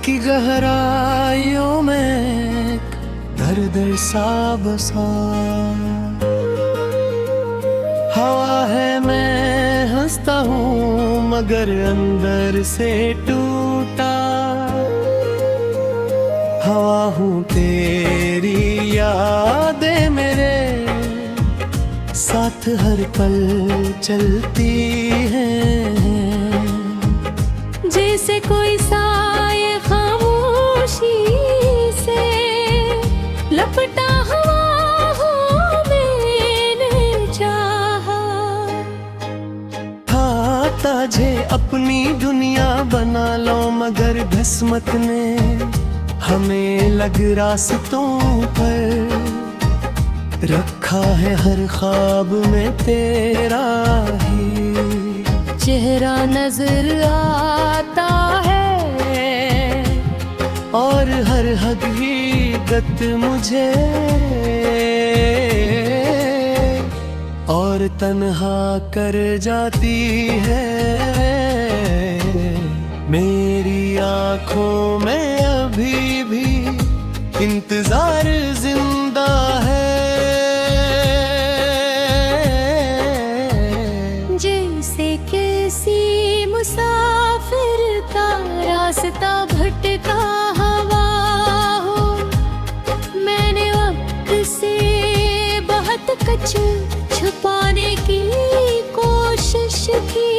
की गहराइयों में दर्द सा बसा हवा है, मैं हंसता हूँ मगर अंदर से टूटा। हवा हूँ तेरी यादें मेरे साथ हर पल चलती हैं। जैसे कोई साए खामोशी से लपटा हुआ हो, मैंने चाहा हाँ ताजे अपनी दुनिया बना लो, मगर किस्मत ने हमें लग रास्तों पर रखा है। हर ख्वाब में तेरा ही चेहरा नजर आता है और हर हकीकत मुझे और तन्हा कर जाती है। मेरी आँखों में अभी भी इंतजार जिंदा है। जैसे किसी मुसाफिर का रास्ता भटका हवा हो, मैंने वक्त से बहुत कुछ छुपाने की कोशिश की,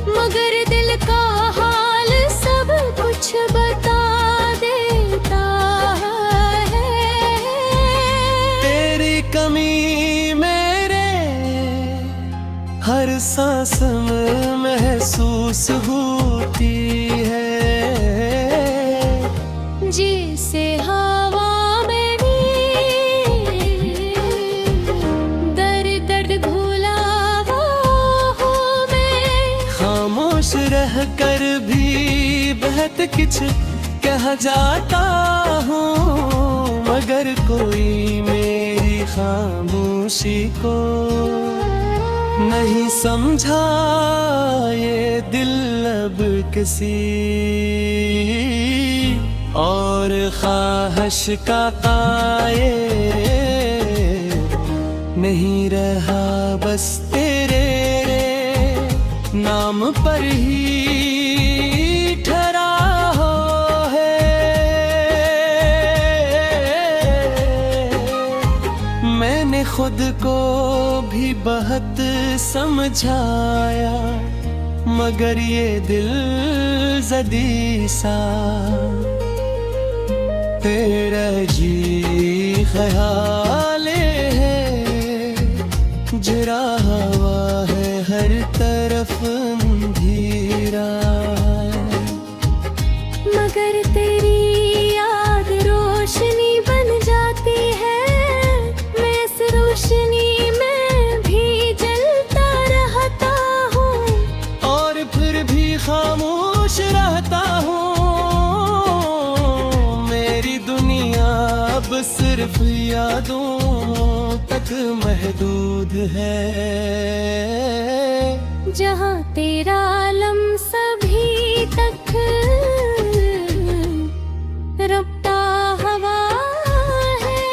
मगर दिल का हाल सब कुछ बता देता है। तेरी कमी मेरे हर सांस में महसूस होती है। जैसे हवा में दर्द दर्द घुला हो, मैं खामोश रह कर भी बहुत कुछ कह जाता हूँ, मगर कोई मेरी खामोशी को नहीं समझा। ये दिल अब किसी और ख्वाहिश का कायल नहीं रहा, बस तेरे नाम पर ही ठहरा हो है। मैंने खुद को भी बहुत समझाया, मगर ये दिल जदी सा तेरा जी ख्याल है। जरा हवा है हर तरफ अंधेरा, मगर तेरी याद रोशनी बन जाती है। मैं इस रोशनी में भी जलता रहता हूँ और फिर भी खामोश रहता हूँ। मेरी दुनिया अब सिर्फ यादों तक महदूद है। जहाँ तेरा लम्हा भी तक रब्ता हवा है।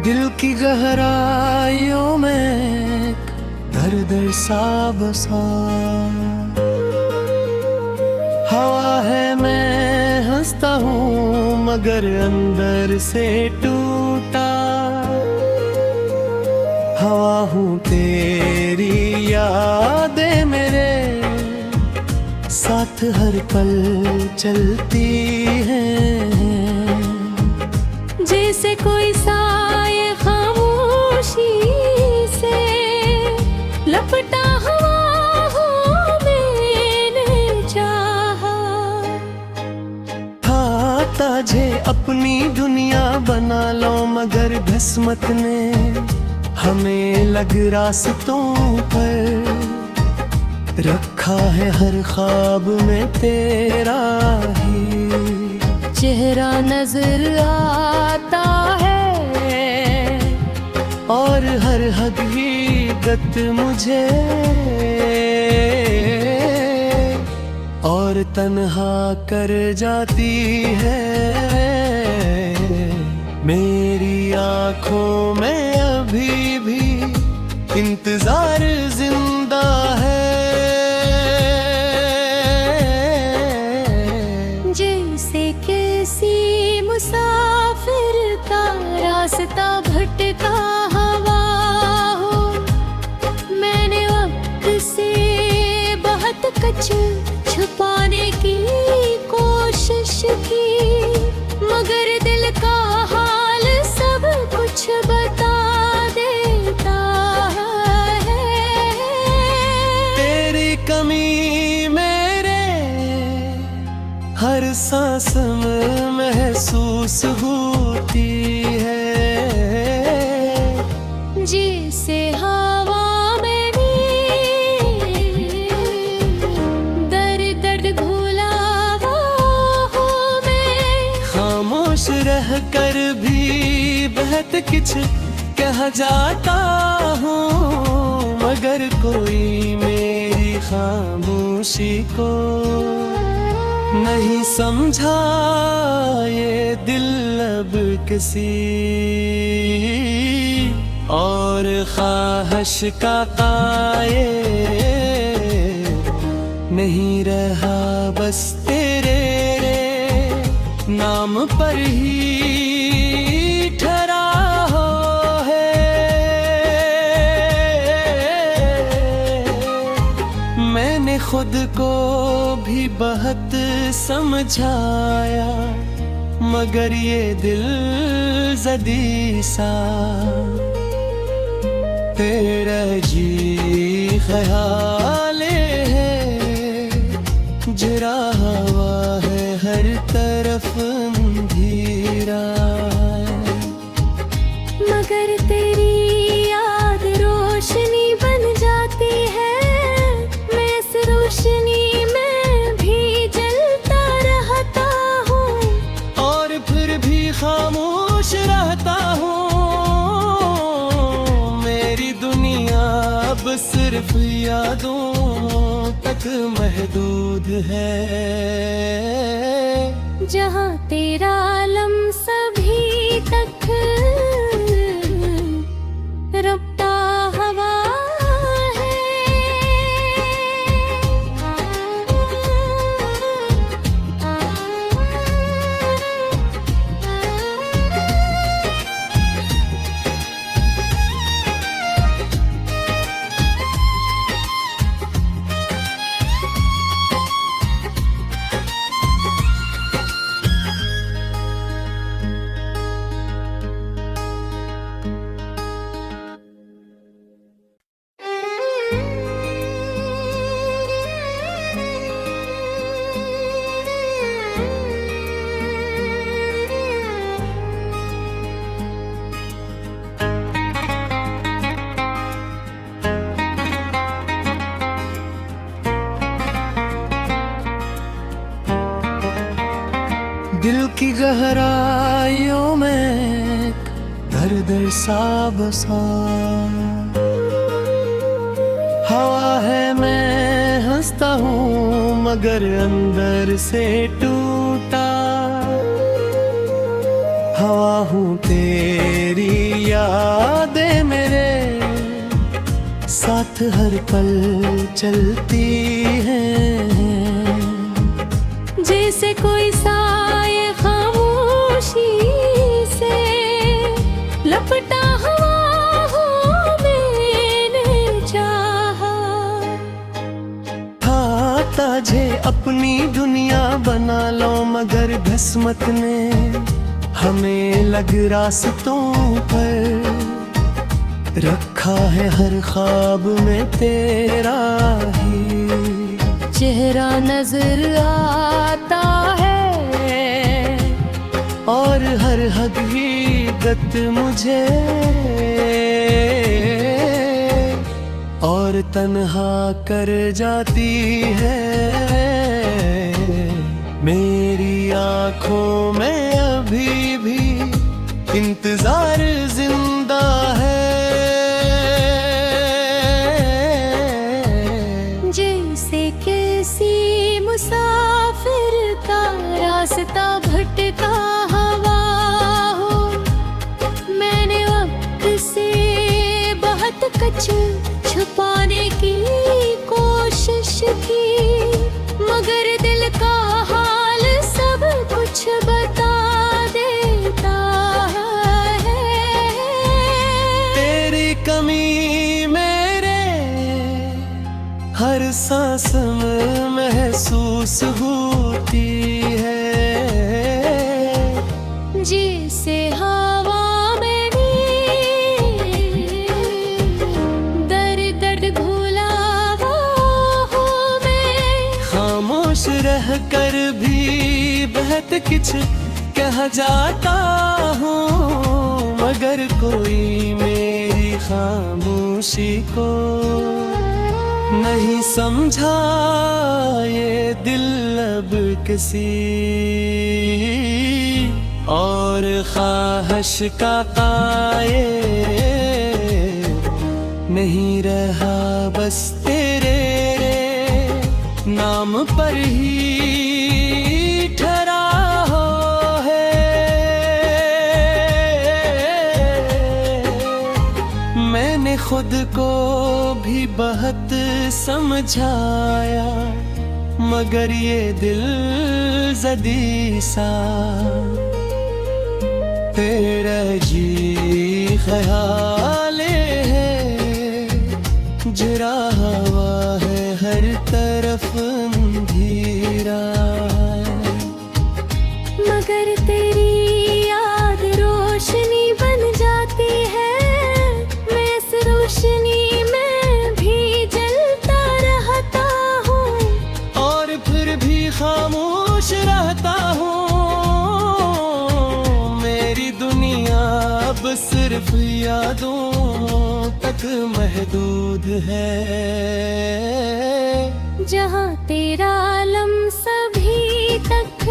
दिल की गहराइयों में दर्द सा बसा हवा है, मैं हंसता हूँ मगर अंदर से टूटा। हवा हूँ तेरी यादें मेरे साथ हर पल चलती हैं। जैसे कोई साए खामोशी से लपटा हुआ हो, मैंने चाहा था ताजे अपनी दुनिया बना लो, मगर किस्मत ने हमें लग रास्तों पर रखा है। हर ख्वाब में तेरा ही चेहरा नजर आता है, और हर हकीकत मुझे और तन्हा कर जाती है। मेरी आँखों में अभी भी इंतजार जिंदा है। जैसे किसी मुसाफिर का रास्ता भटका हुआ हो, मैंने वक्त से बहुत कुछ छुपाने की कोशिश की, मगर दिल का हाल सब कुछ बता देता है। तेरी कमी मेरे हर सांस में महसूस होती है। जिसे हवा में भी दर्द भूला हो, मैं खामोश रह कर भी बहुत कुछ कह जाता हूँ, मगर कोई मेरी खामोशी को नहीं समझा। ये दिल अब किसी और ख्वाहिश का कायल नहीं रहा, बस तेरे नाम पर ही ठहरा हो है। मैंने खुद को भी बहुत समझाया, मगर ये दिल जदी सा तेरा जी ख्याल है। जरा हवा है हर तरफ अंधेरा, मगर तेरी याद रोशनी बन जाती है। मैं इस रोशनी में भी जलता रहता हूँ, और फिर भी खामोश रहता हूँ। मेरी दुनिया अब सिर्फ यादों तक महदूद है। जहाँ तेरा लम्स अभी तक रब्ता हवा है। दिल की गहराइयों में दर्द सा बसा, हवा है मैं हंसता हूँ मगर अंदर से टूटा। हवा हूँ तेरी यादें मेरे साथ हर पल चलती हैं। जैसे कोई साए खामोशी से लपटा हुआ हो, मैंने चाहा अपनी दुनिया बना लो मगर किस्मत ने हमें लग रास्तों पर रखा है हर ख्वाब में तेरा ही चेहरा नजर आता है और हर हकीकत मुझे और तन्हा कर जाती है। मेरी आँखों में अभी भी इंतजार जिंदा है। जैसे किसी मुसाफिर का रास्ता भटका हवा हो, मैंने वक्त से बहुत कुछ छुपाने की कोशिश की, मगर दिल का हाल सब कुछ बता देता है। तेरी कमी मेरे हर सांस में महसूस होती है। जिसे हवा में दर्द भूला हो, मैं खामोश रह कर भी बहुत कुछ कह जाता हूँ, मगर कोई मेरी खामोशी को नहीं समझा। ये दिल अब किसी और ख्वाहिश का कायल नहीं रहा, बस तेरे नाम पर ही ठहरा हो है। मैंने खुद को भी बहुत समझाया, मगर ये दिल जदी सा तेरा जी ख्याल है, जरा हवा है हर तरफ अंधेरा, मगर तेरी याद रोशनी बन जाती है। मैं इस रोशनी में भी जलता रहता हूँ और फिर भी खामोश रहता हूँ। मेरी दुनिया अब सिर्फ यादों तक महदूद है, जहाँ तेरा लम्स अभी तक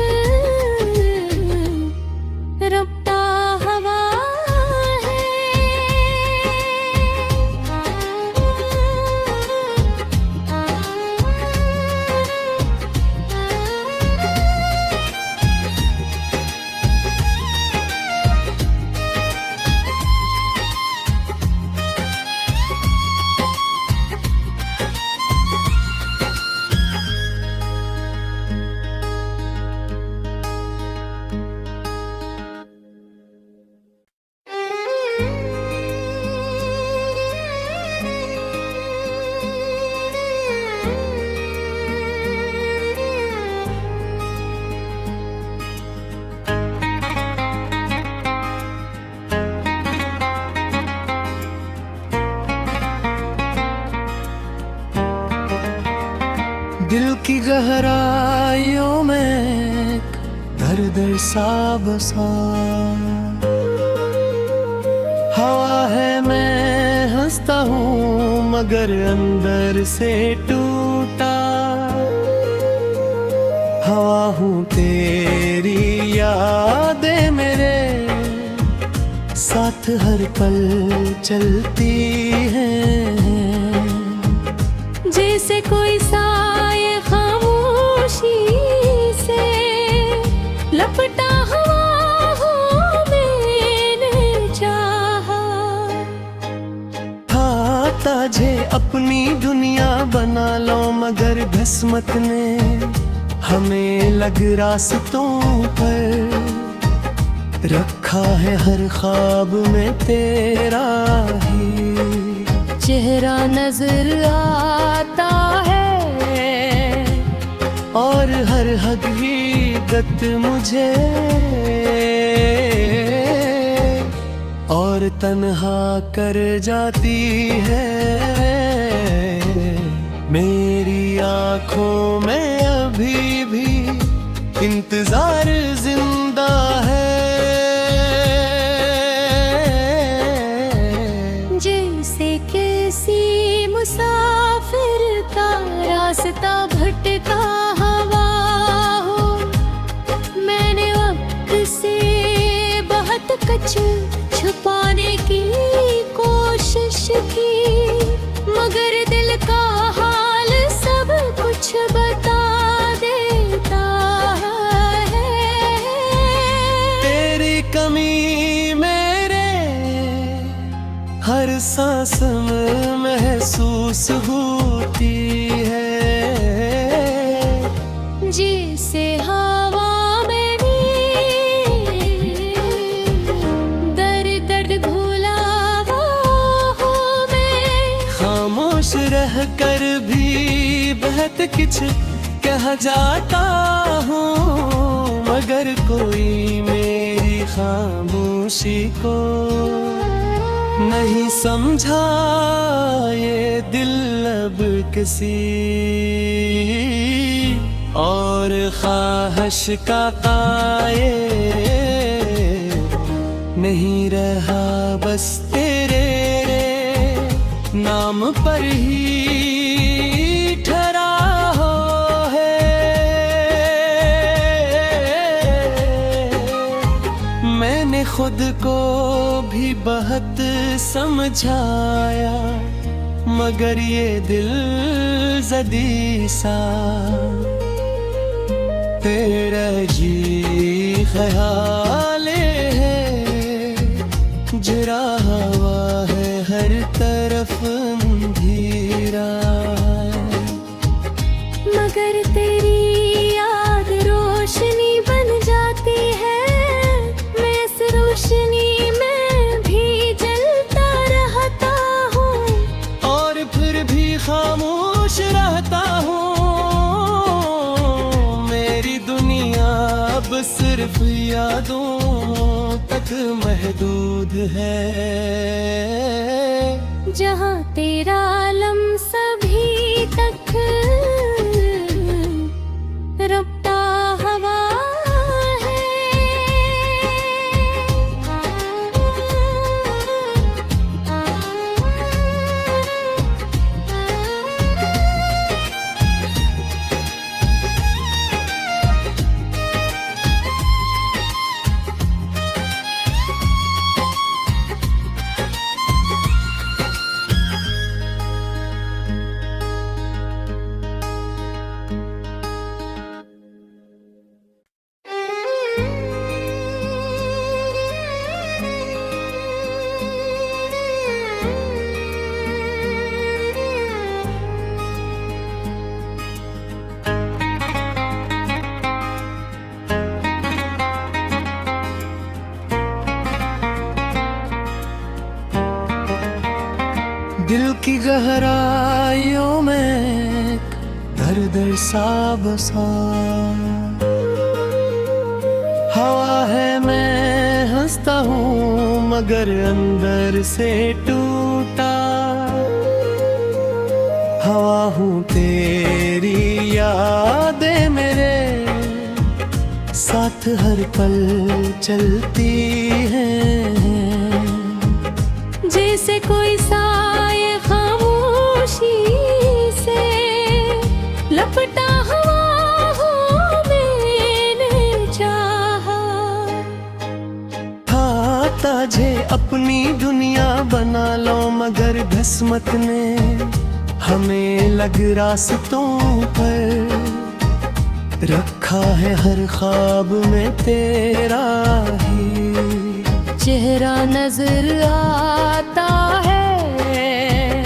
रब्ता हवा दिल की गहराइयों में दर्द सा बसा, हवा है मैं हंसता हूँ मगर अंदर से टूटा, हवा हूँ तेरी यादें मेरे साथ हर पल चलती हैं। जैसे कोई साए खामोशी से लपटा हुआ हो, मैंने चाहा था ताजे अपनी दुनिया बना लो मगर किस्मत ने हमें लग रास्तों पर रखा है हर ख्वाब में तेरा ही चेहरा नजर आता है और हर हकीकत मुझे और तन्हा कर जाती है। मेरी आँखों में अभी भी इंतजार जिंदा है। जैसे किसी मुसाफिर का रास्ता भटका हवा हो, मैंने वक्त से बहुत कुछ छुपाने की कोशिश की, मगर दिल का हाल सब कुछ बता देता है। तेरी कमी मेरे हर सांस में महसूस होती है। जिसे हवा में दर्द दर्द भूला हो मैं, खामोश रह कर भी बहुत कुछ कह जाता हूँ, मगर कोई मेरी खामोशी को नहीं समझा। ये दिल अब किसी और ख्वाहिश का कायल नहीं रहा, बस तेरे नाम पर ही ठहरा हो है। मैंने खुद को भी बहुत समझाया, मगर ये दिल जदी सा तेरा जी ख्याल है, जरा हवा है हर तरफ अंधेरा, मगर तेरी याद रोशनी बन जाती है। मैं इस रोशनी में भी जलता रहता हूँ, और फिर भी खामोश रहता हूँ। मेरी दुनिया अब सिर्फ यादों तक महदूद है, जहाँ तेरा लम्स अभी तक रब्ता हवा है। दिल की गहराइयों में दर्द सा बसा, हवा है मैं हंसता हूँ मगर अंदर से टूटा, हवा हूँ तेरी यादें मेरे साथ हर पल चलती हैं। जैसे कोई साए खामोशी से लपटा हुआ हो, मैंने चाहा था ताजे अपनी दुनिया बना लो, मगर किस्मत ने हमें लग रास्तों पर रखा है, हर ख्वाब में तेरा ही चेहरा नजर आता है,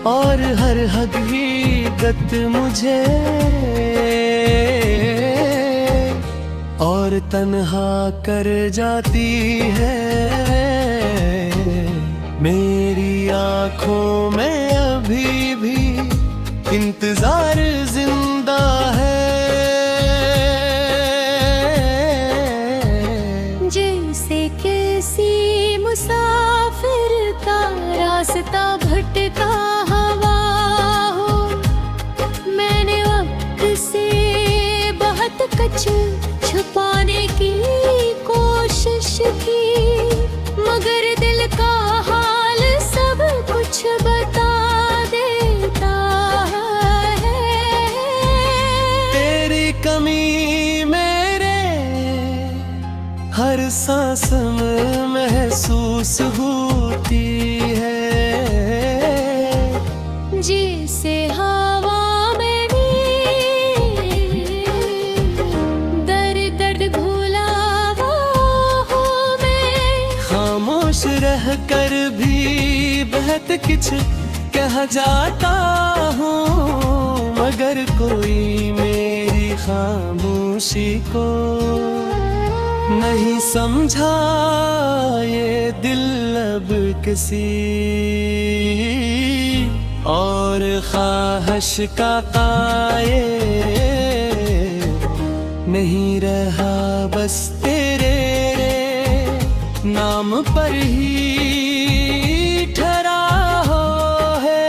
और हर हकीकत मुझे और तन्हा कर जाती है। मेरी आँखों में अभी भी इंतजार जिंदा है। कुछ छुपाने की कोशिश की, मगर दिल का हाल सब कुछ बता देता है। तेरी कमी मेरे हर सांस में महसूस होती है, जिसे हवा में भी दर्द भूला हो मैं। खामोश रह कर भी बहुत कुछ कह जाता हूँ, मगर कोई मेरी खामोशी को नहीं समझा ये दिल अब किसी और ख्वाहिश का कायल नहीं रहा, बस तेरे नाम पर ही ठहरा हो है।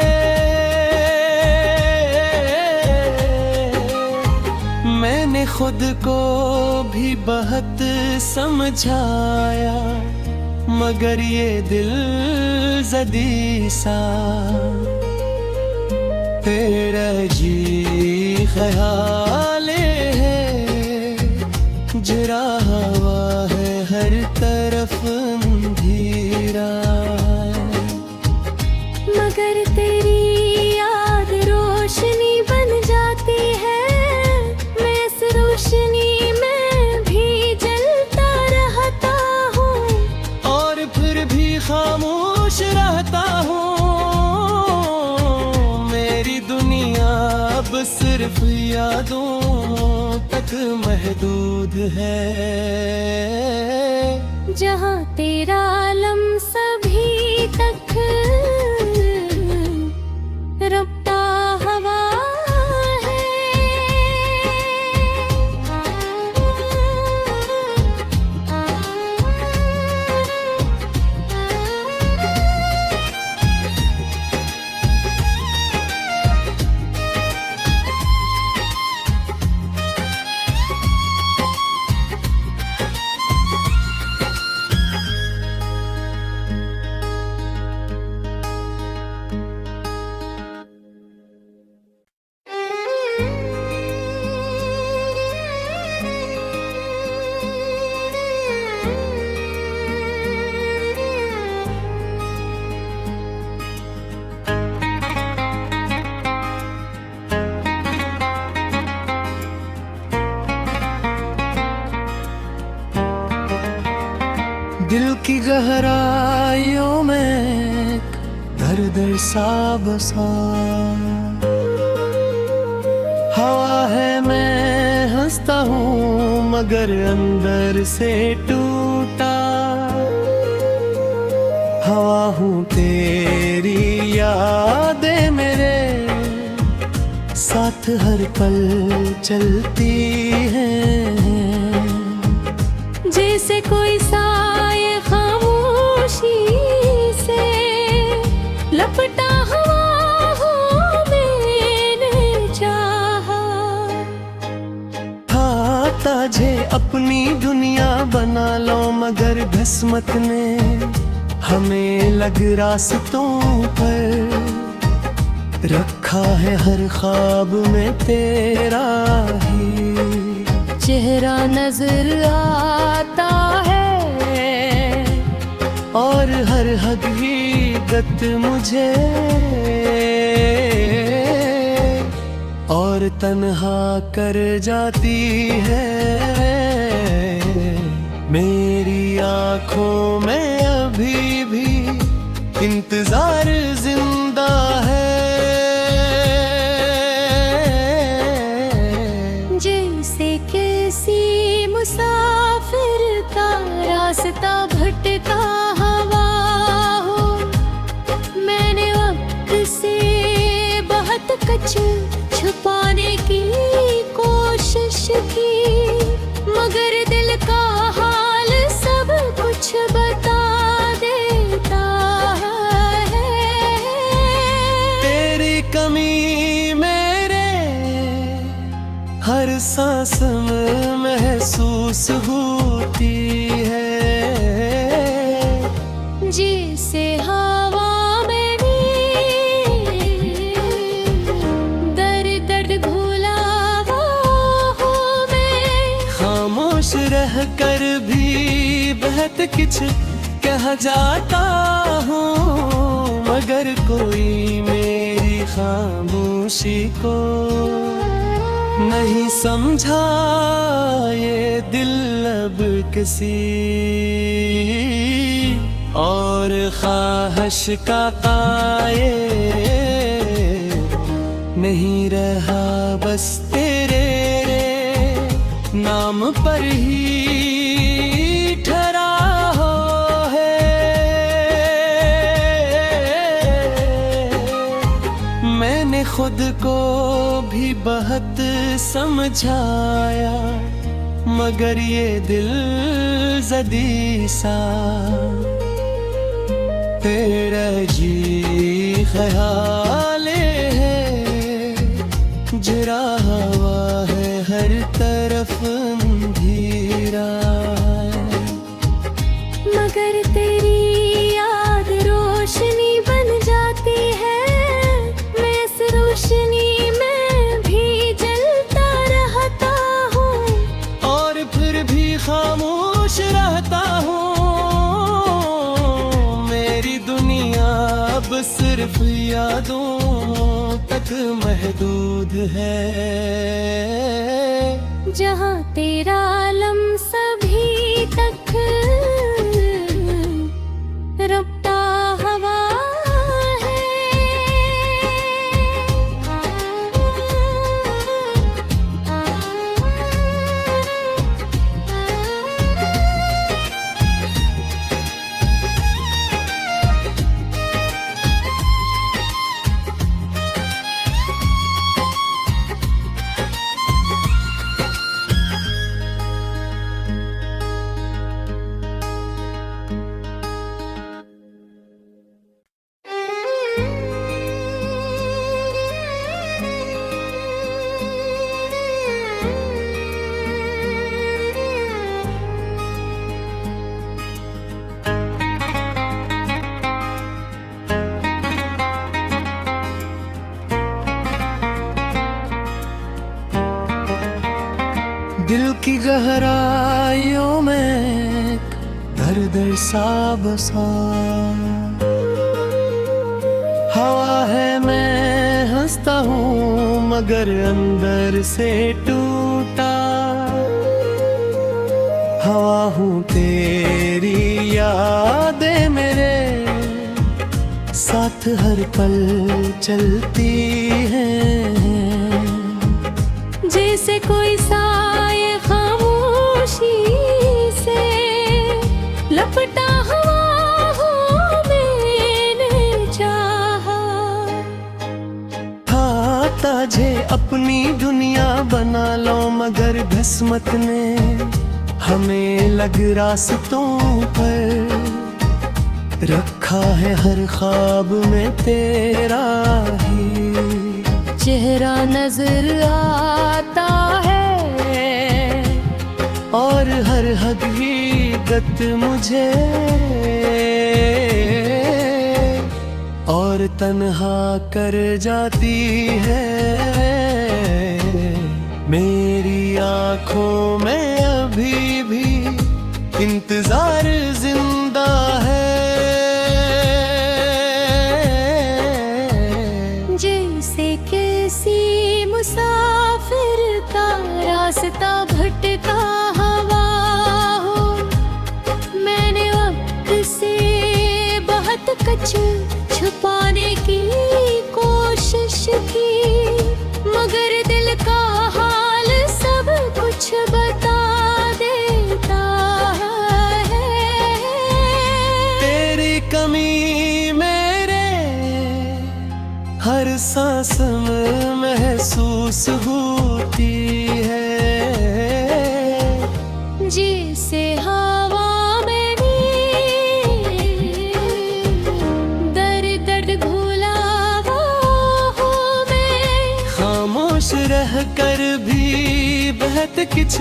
मैंने खुद को भी बहुत समझाया, मगर ये दिल जदी सा तेरा जी ख्याल है, जरा हवा है हर तरफ अंधेरा, मगर तेरी याद रोशनी बन जाती है। मैं इस रोशनी में भी जलता रहता हूँ, और फिर भी खामोश रहता हूँ। मेरी दुनिया अब सिर्फ यादों तक महदूद है, जहाँ तेरा लम्स अभी तक रब्ता हवा है। दिल की गहराइयों में दर्द सा बसा, हवा है मैं हंसता हूँ मगर अंदर से टूटा, हवा हूँ तेरी यादें मेरे साथ हर पल चलती हैं, जैसे कोई साए खामोशी से लपटा हुआ हो मैंने चाहा। था ताजे अपनी दुनिया बना लो, मगर किस्मत ने हमें लग रास्तों पर रखा है, हर ख्वाब में तेरा ही चेहरा नजर आता है, और हर हकीकत मुझे और तन्हा कर जाती है। मेरी आँखों में अभी भी इंतजार जिंदा है, जैसे किसी मुसाफिर का रास्ता भटका हवा हो। मैंने वक्त से बहुत कुछ छुपाने की कोशिश की, मगर दिल का हाल सब कुछ बता देता है। तेरी कमी मेरे हर सांस में महसूस होती है। जिसे हवा में भी दर्द भूला वो हूँ मैं। खामोश रह कर भी बहुत कुछ कह जाता हूँ, मगर कोई मेरी खामोशी को नहीं समझा ये दिल अब किसी और ख्वाहिश का कायल नहीं रहा, बस तेरे नाम पर ही ठहरा हो है। मैंने खुद को भी बहुत समझाया, मगर ये दिल जदी सा तेरा जी ख्याल है, जरा हवा है हर तरफ अंधेरा। मगर तेरी याद रोशनी बन जाती है, मैं इस रोशनी में भी जलता रहता हूँ, और फिर भी खामोश रहता हूँ। मेरी दुनिया अब सिर्फ यादों तक महदूद है, जहाँ तेरा लम्स अभी तक रब्ता हवा है। दिल की गहराइयों में दर्द सा बसा, हवा है मैं हंसता हूँ मगर अंदर से टूटा। हवा हूँ तेरी यादें मेरे साथ हर पल चलती हैं, जैसे कोई साए खामोशी से लपटा हुआ हो मैंने चाहा। हाँ ताजे अपनी दुनिया बना लो, मगर किस्मत ने हमें लग रास्तों पर रखा है, हर ख्वाब में तेरा ही चेहरा नजर आता है, और हर हकीकत मुझे और तन्हा कर जाती है। मेरी आँखों में अभी भी इंतजार जिंदा है, जैसे किसी मुसाफिर का रास्ता भटका हवा हो। मैंने वक्त से बहुत कुछ छुपाने की कोशिश की, मगर दिल का हाल सब कुछ बता देता है। तेरी कमी मेरे हर सांस में महसूस होती है, जिसे हवा में भी दर्द भूला वो हूँ मैं। खामोश रह कर भी बहुत कुछ